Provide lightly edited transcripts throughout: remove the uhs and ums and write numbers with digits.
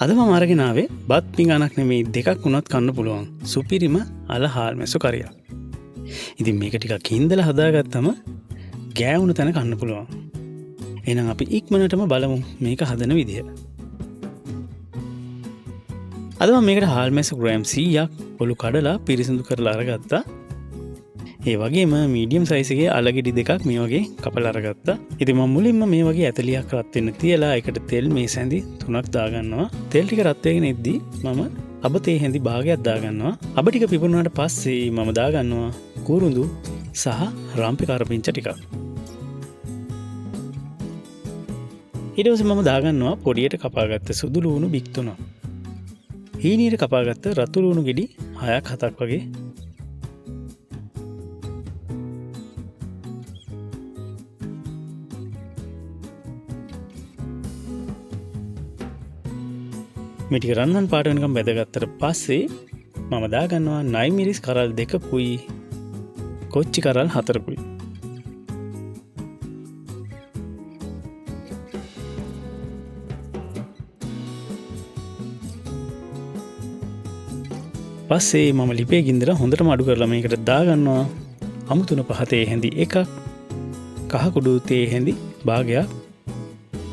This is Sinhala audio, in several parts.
අද මම අරගෙන ආවේ බත් පිඟානක් නෙමෙයි දෙකක් වුණත් කන්න පුළුවන් සුපිරිම අල හාල් මැස්සෝ කරියක්. ඉතින් මේක ටිකක් හින්දලා හදාගත්තම ගෑවුණු තැන කන්න පුළුවන්. එහෙනම් අපි ඉක්මනටම බලමු මේක හදන විදිය. අද මම මේකට හාල් මැස්සෝ ග්‍රෑම් 100ක් ඔලු කඩලා පිරිසිදු කරලා අරගත්තා. ඒ වගේම මීඩියම් සයිස් එකේ අලගෙඩි දෙකක් මේ වගේ කපලා අරගත්තා. ඉතින් මම මුලින්ම මේ වගේ ඇතලියක් රත් වෙන්න තියලා ඒකට තෙල් මේ සැඳි 3ක් දාගන්නවා. තෙල් ටික රත් වෙගෙන ඉද්දි මම අබ තේ හැඳි භාගයක් දාගන්නවා. අබ ටික පිපුණාට පස්සේ මම දාගන්නවා කුරුඳු සහ රම්පි කරපිංච ටිකක්. ඊට පස්සේ මම දාගන්නවා පොඩියට කපාගත්ත සුදු ලුණු බික් 3ක්. හීනියට කපාගත්ත රතු ලුණු ගෙඩි 6ක් 7ක් වගේ. මේ ටික රන්වන් පාට වෙනකම් බැදගත්තට පස්සේ මම දාගන්නවා නයි මිරිස් කරල් 2කුයි කොච්චි කරල් 4කුයි. පස්සේ මම ලිපේ ගින්දර හොඳටම අඩු කරලා මේකට දාගන්නවා අමුතුන පහ තේ හැඳි එකක්, කහ කුඩු තේ හැඳි භාගයක්,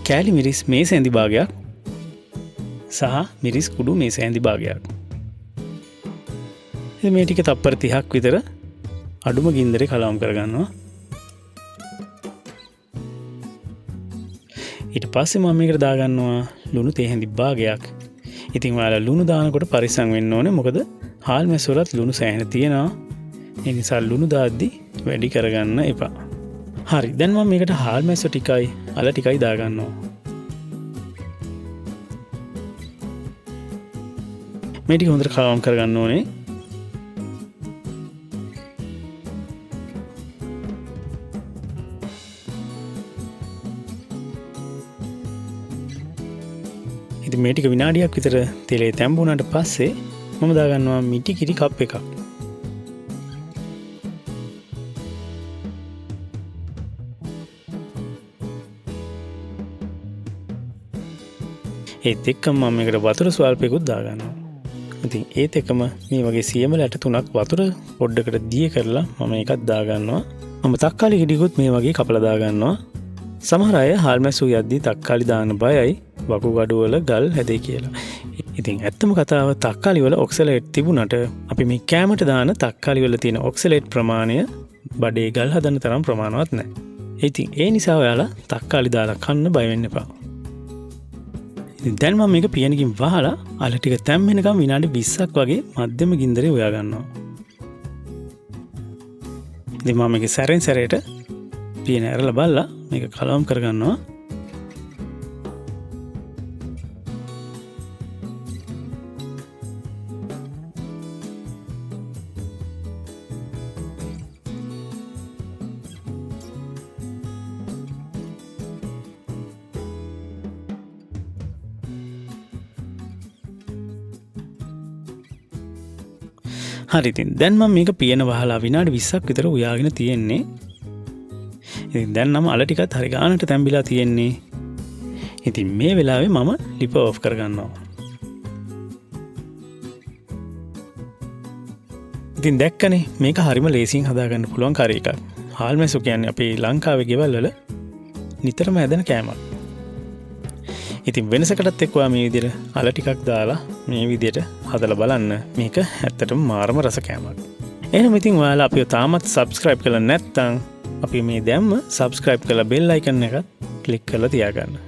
කෑලි මිරිස් මේස හැඳි භාගයක් සහ මිරිස් කුඩු මේස හැඳි භාගයක්. මේ ටික තප්පර 30ක් විතර අඩුම ගින්දරේ කලවම් කරගන්නවා. ඊට පස්සේ මම මේකට දාගන්නවා ලුණු තේ හැඳි භාගයක්. ඉතින් ඔයාලා ලුණු දානකොට පරිස්සම් වෙන්න ඕනේ. මොකද හාල් මැස් වලත් ලුණු සෑහෙන තියෙනවා. ඒ නිසා ලුණු දාද්දි වැඩි කරගන්න එපා. හරි. දැන් මම මේකට හාල් මැස් ටිකයි අල ටිකයි දාගන්නවා. මේ ටික හොඳට කලවම් කරගන්න ඕනේ. ඉතින් මේ ටික විනාඩියක් විතර තෙලේ තැම්බුණාට පස්සේ මම දාගන්නවා මිටි කිරි කප් එකක්. ඒත් එක්කම මම මේකට වතුර ස්වල්පයකුත් දාගන්නවා. ඉතින් ඒත් එක්කම මේ වගේ සියමල ඇට 3ක් වතුර පොඩ්ඩකට දිය කරලා මම ඒකත් දාගන්නවා. මම තක්කාලි ගෙඩියකුත් මේ වගේ කපලා දාගන්නවා. සමහර අය හාල් මැස්සු යද්දී තක්කාලි දාන්න බයයි වකුගඩු වල ගල් හැදේ කියලා. ඉතින් ඇත්තම කතාව තක්කාලි වල ඔක්සලේට් තිබුණට අපි මේ කෑමට දාන තක්කාලි වල තියෙන ඔක්සලේට් ප්‍රමාණය බඩේ ගල් හදන්න තරම් ප්‍රමාණවත් නැහැ. ඉතින් ඒ නිසා ඔයාලා තක්කාලි දාලා කන්න බය වෙන්න එපා. ඉතින් දැන් මම මේක පියනකින් වහලා අල ටික තැම්බෙනකම් විනාඩි 20ක් වගේ මධ්‍යම ගින්දරේ උයා ගන්නවා. ඉතින් මම මේක සැරෙන් සැරේට පියන ඇරලා බලලා මේක කලවම් කරගන්නවා. හරි. ඉතින් දැන් මම මේක පියන වහලා විනාඩි 20ක් විතර උයාගෙන තියෙන්නේ. ඉතින් දැන් නම් අල ටිකත් හරි ගානට තැම්බිලා තියෙන්නේ. ඉතින් මේ වෙලාවේ මම ලිප ඔෆ් කරගන්නවා. ඉතින් දැක්කනේ මේක හරිම ලේසියෙන් හදාගන්න පුළුවන් කරි එකක්. හාල් මැස්සෝ කියන්නේ අපේ ලංකාවේ ගෙවල් වල නිතරම හැදෙන කෑමක්. ඉතින් වෙනසකටත් එක්ක ඔයා මේ විදිහට අල ටිකක් දාලා මේ විදිහට හදලා බලන්න. මේක ඇත්තටම මාරම රස කෑමක්. එහෙනම් ඉතින් ඔයාලා අපිව තාමත් subscribe කරලා නැත්නම් අපි මේ දැම්ම subscribe කරලා bell icon එකත් click කරලා තියාගන්න.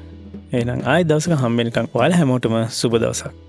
එහෙනම් ආයෙ දවසක හම්බ වෙනකන් ඔයාලා හැමෝටම සුබ දවසක්.